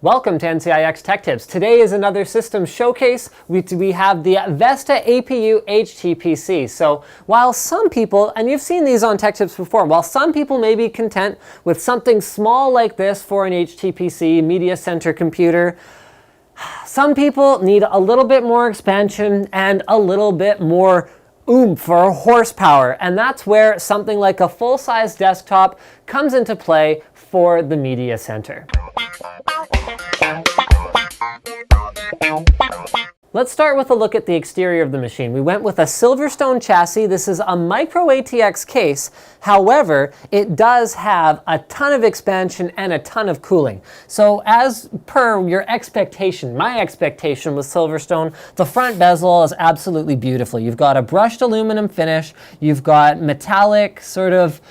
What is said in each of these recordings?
Welcome to NCIX Tech Tips. Today is another system showcase. We have the Vesta APU HTPC. So while some people, and you've seen these on Tech Tips before, while some people may be content with something small like this for an HTPC media center computer, some people need a little bit more expansion and a little bit more oomph or horsepower, and that's where something like a full-size desktop comes into play for the media center. Let's start with a look at the exterior of the machine. We went with a Silverstone chassis. This is a micro ATX case. However, it does have a ton of expansion and a ton of cooling. So as per your expectation, my expectation with Silverstone, the front bezel is absolutely beautiful. You've got a brushed aluminum finish. You've got metallic sort of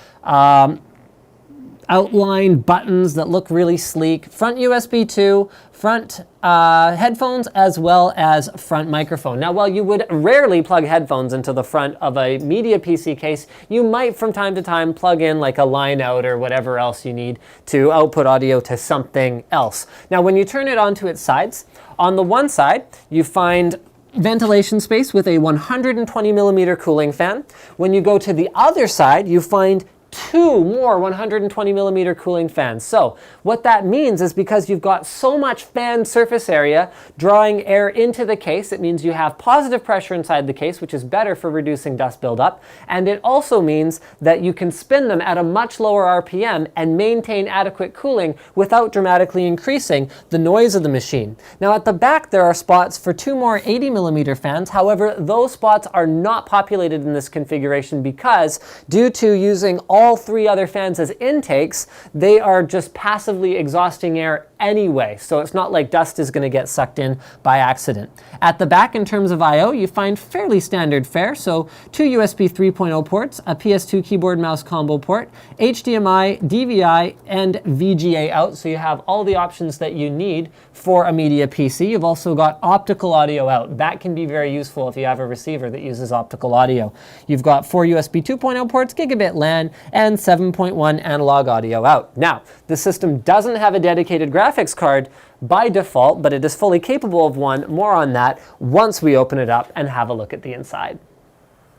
outlined buttons that look really sleek. Front USB 2, front headphones, as well as front microphone. Now, while you would rarely plug headphones into the front of a media PC case, you might from time to time plug in like a line out or whatever else you need to output audio to something else. Now, when you turn it onto its sides, on the one side, you find ventilation space with a 120 millimeter cooling fan. When you go to the other side, you find two more 120 millimeter cooling fans. So what that means is because you've got so much fan surface area drawing air into the case, it means you have positive pressure inside the case, which is better for reducing dust buildup. And it also means that you can spin them at a much lower RPM and maintain adequate cooling without dramatically increasing the noise of the machine. Now at the back, there are spots for two more 80 millimeter fans. However, those spots are not populated in this configuration because due to using all three other fans as intakes, they are just passively exhausting air anyway. So it's not like dust is going to get sucked in by accident. At the back, in terms of I/O, you find fairly standard fare. So two USB 3.0 ports, a PS2 keyboard mouse combo port, HDMI, DVI, and VGA out. So you have all the options that you need for a media PC. You've also got optical audio out. That can be very useful if you have a receiver that uses optical audio. You've got four USB 2.0 ports, gigabit LAN, and 7.1 analog audio out. Now, the system doesn't have a dedicated graphics card by default, but it is fully capable of one. More on that once we open it up and have a look at the inside.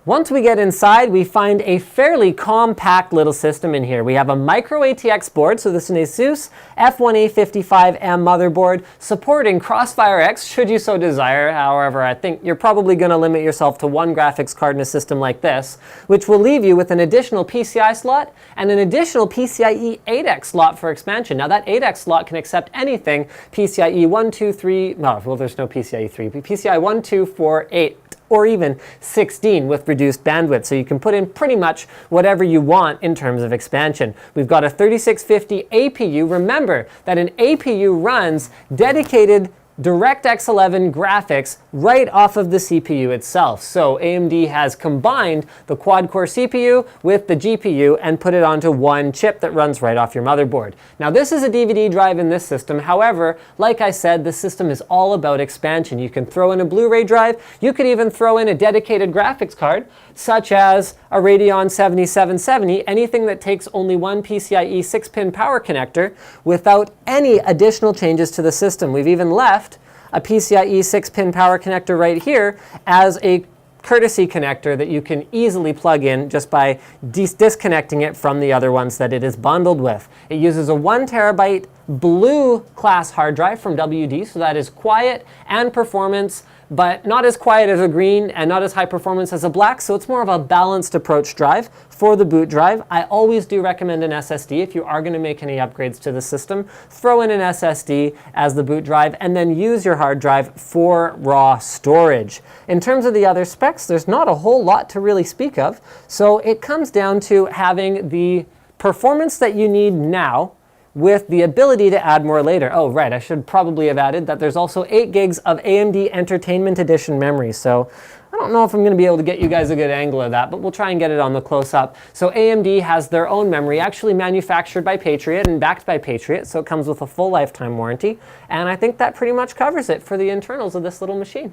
Once we get inside, we find a fairly compact little system in here. We have a micro ATX board, so this is an ASUS F1A55M motherboard supporting Crossfire X, should you so desire. However, I think you're probably going to limit yourself to one graphics card in a system like this, which will leave you with an additional PCI slot and an additional PCIe 8X slot for expansion. Now that 8X slot can accept anything PCIe 1, 2, 3, well, there's no PCIe 3, but PCIe 1, 2, 4, 8. Or even 16 with reduced bandwidth. So you can put in pretty much whatever you want in terms of expansion. We've got a 3650 APU. Remember that an APU runs dedicated DirectX 11 graphics right off of the CPU itself. So AMD has combined the quad-core CPU with the GPU and put it onto one chip that runs right off your motherboard. Now this is a DVD drive in this system. However, like I said, this system is all about expansion. You can throw in a Blu-ray drive. You could even throw in a dedicated graphics card, such as a Radeon 7770, anything that takes only one PCIe 6-pin power connector without any additional changes to the system. We've even left a PCIe 6-pin power connector right here as a courtesy connector that you can easily plug in just by disconnecting it from the other ones that it is bundled with. It uses a 1 terabyte blue class hard drive from WD, so that is quiet and performance, but not as quiet as a green and not as high performance as a black, so it's more of a balanced approach drive. For the boot drive, I always do recommend an SSD. If you are going to make any upgrades to the system, throw in an SSD as the boot drive and then use your hard drive for raw storage. In terms of the other specs, there's not a whole lot to really speak of, so it comes down to having the performance that you need now with the ability to add more later. Oh, right, I should probably have added that there's also 8 gigs of AMD Entertainment Edition memory. So I don't know if I'm going to be able to get you guys a good angle of that, but we'll try and get it on the close-up. So AMD has their own memory, actually manufactured by Patriot and backed by Patriot, so it comes with a full lifetime warranty. And I think that pretty much covers it for the internals of this little machine.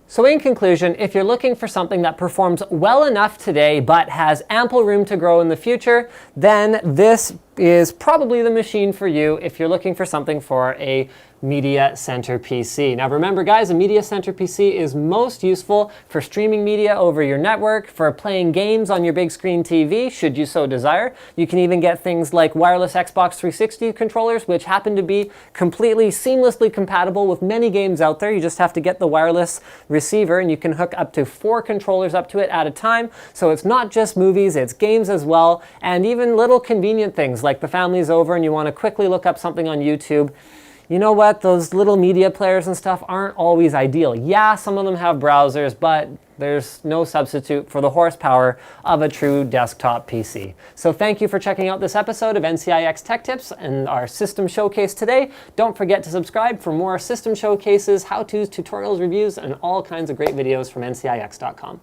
So in conclusion, if you're looking for something that performs well enough today but has ample room to grow in the future, then this is probably the machine for you if you're looking for something for a media center PC. Now remember guys, a media center PC is most useful for streaming media over your network, for playing games on your big screen TV, should you so desire. You can even get things like wireless Xbox 360 controllers, which happen to be completely seamlessly compatible with many games out there. You just have to get the wireless receiver, and you can hook up to 4 controllers up to it at a time. So it's not just movies, it's games as well, and even little convenient things like the family's over and you want to quickly look up something on YouTube. You know what, those little media players and stuff aren't always ideal. Yeah, some of them have browsers, but there's no substitute for the horsepower of a true desktop PC. So thank you for checking out this episode of NCIX Tech Tips and our system showcase today. Don't forget to subscribe for more system showcases, how-tos, tutorials, reviews, and all kinds of great videos from NCIX.com.